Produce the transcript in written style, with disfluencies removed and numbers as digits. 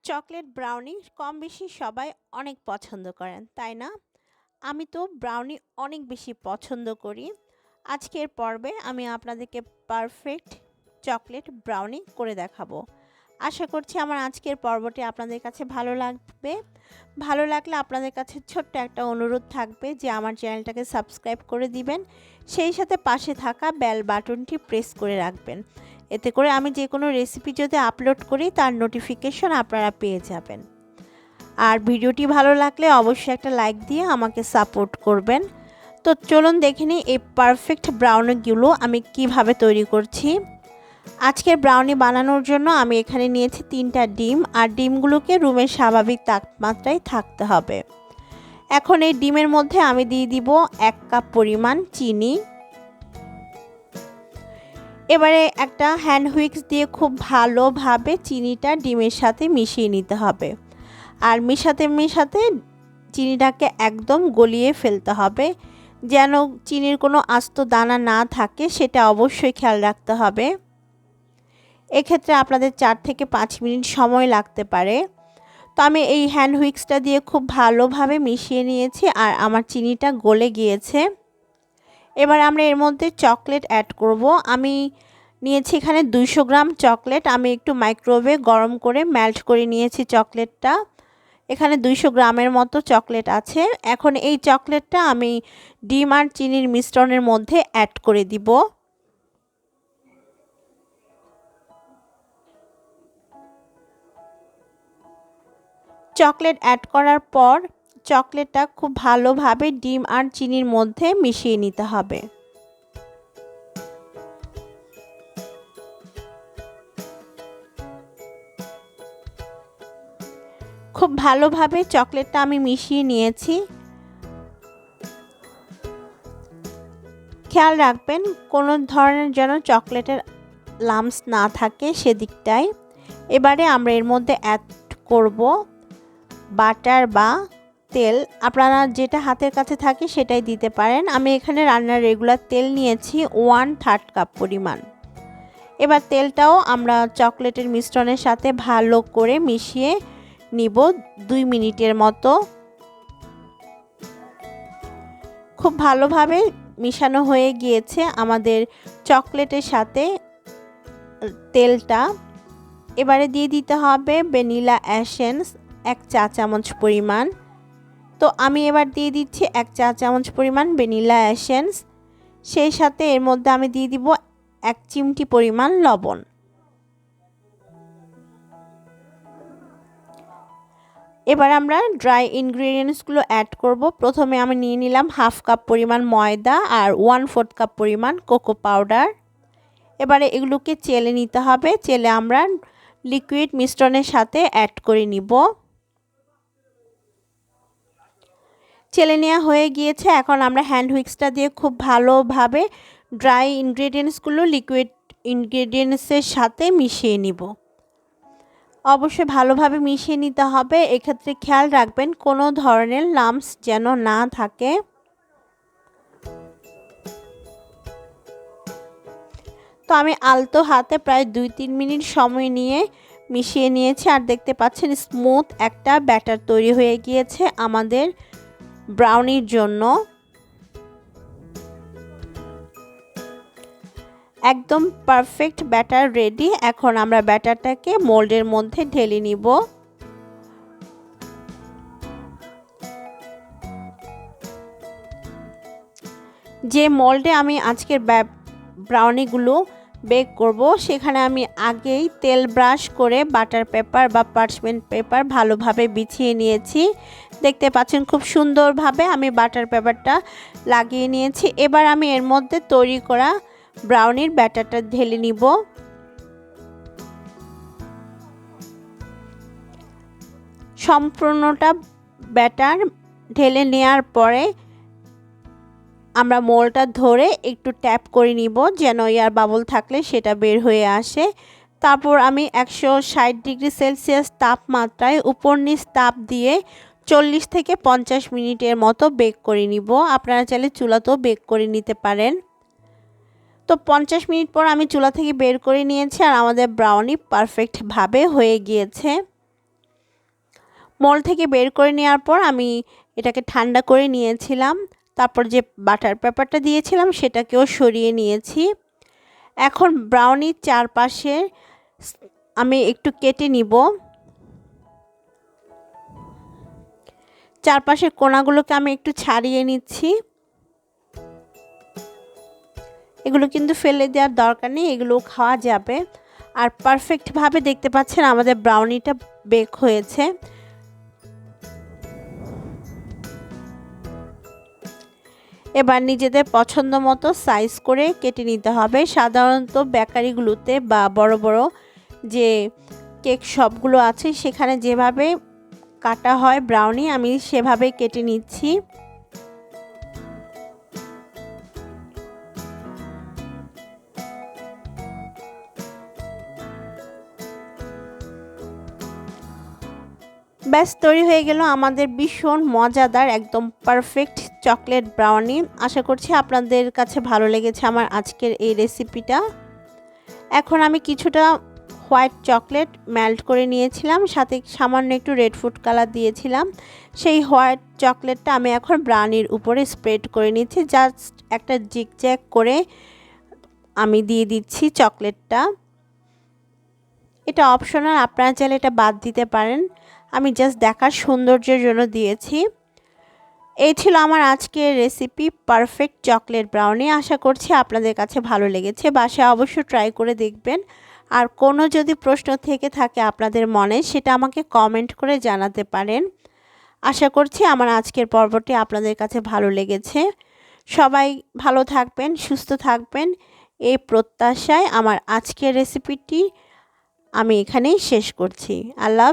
Chocolate brownie কম বেশি সবাই অনেক পছন্দ করেন, তাই না? আমি তো ব্রাউনি অনেক বেশি পছন্দ করি। আজকের পর্বে আমি আপনাদেরকে পারফেক্ট চকলেট ব্রাউনি করে দেখাবো। আশা করছি আমার আজকের পর্বটি আপনাদের কাছে ভালো লাগবে। ভালো লাগলে আপনাদের কাছে ছোট্ট একটা অনুরোধ থাকবে যে আমার চ্যানেলটাকে সাবস্ক্রাইব করে দিবেন, সেই সাথে পাশে থাকা বেল বাটনটি প্রেস করে রাখবেন। এতে করে আমি যে কোনো রেসিপি যদি আপলোড করি তার নোটিফিকেশন আপনারা পেয়ে যাবেন। আর ভিডিওটি ভালো লাগলে অবশ্যই একটা লাইক দিয়ে আমাকে সাপোর্ট করবেন। তো চলুন দেখে নিই এই পারফেক্ট ব্রাউনিগুলো আমি কিভাবে তৈরি করছি। আজকের ব্রাউনি বানানোর জন্য আমি এখানে নিয়েছি 3টা ডিম, আর ডিমগুলোকে রুমের স্বাভাবিক তাপমাত্রায় থাকতে হবে। এখন এই ডিমের মধ্যে আমি দিয়ে দিব 1 কাপ পরিমাণ চিনি। এবারে একটা হ্যান্ড হুইক্স দিয়ে খুব ভালোভাবে চিনিটা ডিমের সাথে মিশিয়ে নিতে হবে। আর মিশাতে চিনিটাকে একদম গলিয়ে ফেলতে হবে, যেন চিনির কোনো আস্ত দানা না থাকে সেটা অবশ্যই খেয়াল রাখতে হবে। এক্ষেত্রে আপনাদের 4 থেকে 5 মিনিট সময় লাগতে পারে। তো আমি এই হ্যান্ড হুইক্সটা দিয়ে খুব ভালোভাবে মিশিয়ে নিয়েছি আর আমার চিনিটা গলে গিয়েছে। এবার আমরা এর মধ্যে চকলেট অ্যাড করব। আমি নিয়েছি এখানে 200 গ্রাম চকলেট। আমি একটু মাইক্রোওয়েভে গরম করে মেল্ট করে নিয়েছি চকলেটটা। এখানে 200 গ্রামের মতো চকলেট আছে। এখন এই চকলেটটা আমি ডিম আর চিনির মিশ্রণের মধ্যে অ্যাড করে দিব। চকলেট অ্যাড করার পর চকলেটটা খুব ভালোভাবে ডিম আর চিনির মধ্যে মিশিয়ে নিতে হবে। খুব ভালোভাবে চকলেটটা আমি মিশিয়ে নিয়েছি। খেয়াল রাখবেন কোনো ধরনের যেন চকলেটের লাম্পস না থাকে সেদিকটায়। এবারে আমরা এর মধ্যে অ্যাড করব বাটার বা তেল। আপনারা যেটা হাতের কাছে থাকে সেটাই দিতে পারেন। আমি এখানে রান্নার রেগুলার তেল নিয়েছি 1/3 কাপ পরিমাণ। এবার তেলটাও আমরা চকলেটের মিশ্রণের সাথে ভালো করে মিশিয়ে নিব 2 মিনিটের মতো। খুব ভালোভাবে মিশানো হয়ে গিয়েছে আমাদের চকলেটের সাথে তেলটা। এবারে দিয়ে দিতে হবে ভ্যানিলা এসেন্স 1 চা চামচ পরিমাণ। তো আমি এবার দিয়ে দিচ্ছি 1 চা চামচ পরিমাণ ভ্যানিলা এসেন্স। সেই সাথে এর মধ্যে আমি দিয়ে দিব 1 চিমটি পরিমাণ লবণ। এবার আমরা ড্রাই ইনগ্রেডিয়েন্টসগুলো অ্যাড করব। প্রথমে আমি নিয়ে নিলাম 1/2 কাপ পরিমাণ ময়দা আর 1/4 কাপ পরিমাণ কোকো পাউডার। এবারে এগুলোকে চেলে নিতে হবে। চেলে আমরা লিকুইড মিশ্রণের সাথে অ্যাড করে নিব। চেলে নেওয়া হয়ে গিয়েছে। এখন আমরা হ্যান্ড হুইক্সটা দিয়ে খুব ভালোভাবে ড্রাই ইনগ্রেডিয়েন্টসগুলো লিকুইড ইনগ্রেডিয়েন্টসের সাথে মিশিয়ে নিব। অবশ্যই ভালোভাবে মিশিয়ে নিতে হবে। এক্ষেত্রে খেয়াল রাখবেন কোনো ধরনের লাম্পস যেন না থাকে। তো আমি আলতো হাতে প্রায় 2-3 মিনিট সময় নিয়ে মিশিয়ে নিয়েছি। আর দেখতে পাচ্ছেন স্মুথ একটা ব্যাটার তৈরি হয়ে গিয়েছে আমাদের ব্রাউনির জন্য। একদম পারফেক্ট ব্যাটার রেডি। এখন আমরা ব্যাটারটাকে মোল্ডের মধ্যে ঢেলে নিব। যে মোল্ডে আমি আজকের ব্রাউনিগুলো বেক করব সেখানে আমি আগেই তেল ব্রাশ করে বাটার পেপার বা পার্চমেন্ট পেপার ভালোভাবে বিছিয়ে নিয়েছি। দেখতে পাচ্ছেন খুব সুন্দরভাবে আমি বাটার পেপারটা লাগিয়ে নিয়েছি। এবার আমি এর মধ্যে তৈরি করা ব্রাউনির ব্যাটারটা ঢেলে নিব। সম্পূর্ণটা ব্যাটার ঢেলে নেওয়ার পরে আমরা মোলটা ধরে একটু ট্যাপ করে নিব যেন এয়ার বাবল থাকলে সেটা বের হয়ে আসে। তারপর আমি 160 ডিগ্রি সেলসিয়াস তাপমাত্রায় উপর নিচ তাপ দিয়ে 40 থেকে 50 মিনিটের মতো বেক করে নিব। আপনারা চাইলে চুলাতেও বেক করে নিতে পারেন। তো 50 মিনিট পর আমি চুলা থেকে বের করে নিয়েছি আর আমাদের ব্রাউনি পারফেক্টভাবে হয়ে গিয়েছে। মোল্ড থেকে বের করে নেওয়ার পর আমি এটাকে ঠান্ডা করে নিয়েছিলাম। তারপর যে বাটার পেপারটা দিয়েছিলাম সেটাকেও সরিয়ে নিয়েছি। এখন ব্রাউনির চারপাশে আমি একটু কেটে নিব। চারপাশের কোণাগুলোকে আমি একটু ছাড়িয়ে নিচ্ছি। এগুলো কিন্তু ফেলে দেওয়ার দরকার নেই, এগুলো খাওয়া যাবে। আর পারফেক্টভাবে দেখতে পাচ্ছেন আমাদের ব্রাউনিটা বেক হয়েছে। এবার নিজেদের পছন্দ মতো সাইজ করে কেটে নিতে হবে। সাধারণত বেকারিগুলোতে বা বড় বড় যে কেক শপগুলো আছে সেখানে যেভাবে কাটা হয় ব্রাউনি, আমি সেভাবে কেটে নিচ্ছি। ব্যাস তৈরি হয়ে গেল আমাদের ভীষণ মজাদার একদম পারফেক্ট চকলেট ব্রাউনি। আশা করছি আপনাদের কাছে ভালো লেগেছে আমার আজকের এই রেসিপিটা। এখন আমি কিছুটা হোয়াইট চকলেট মেল্ট করে নিয়েছিলাম, সাথে সামান্য একটু রেড ফুড কালার দিয়েছিলাম। সেই হোয়াইট চকলেটটা আমি এখন ব্রাউনির উপরে স্প্রেড করে নিচ্ছি। জাস্ট একটা জিগজ্যাগ করে আমি দিয়ে দিচ্ছি চকলেটটা। এটা অপশনাল, আপনারা চাইলে এটা বাদ দিতে পারেন। আমি জাস্ট দেখার সৌন্দর্যের জন্য দিয়েছি। এই ছিল আমার আজকের রেসিপি পারফেক্ট চকলেট ব্রাউনি। আশা করছি আপনাদের কাছে ভালো লেগেছে। বাসায় অবশ্যই ট্রাই করে দেখবেন। আর কোনো যদি প্রশ্ন থেকে থাকে আপনাদের মনে, সেটা আমাকে কমেন্ট করে জানাতে পারেন। আশা করছি আমার আজকের পর্বটি আপনাদের কাছে ভালো লেগেছে। সবাই ভালো থাকবেন, সুস্থ থাকবেন, এই প্রত্যাশায় আমার আজকের রেসিপিটি আমি এখানেই শেষ করছি। আল্লাহ।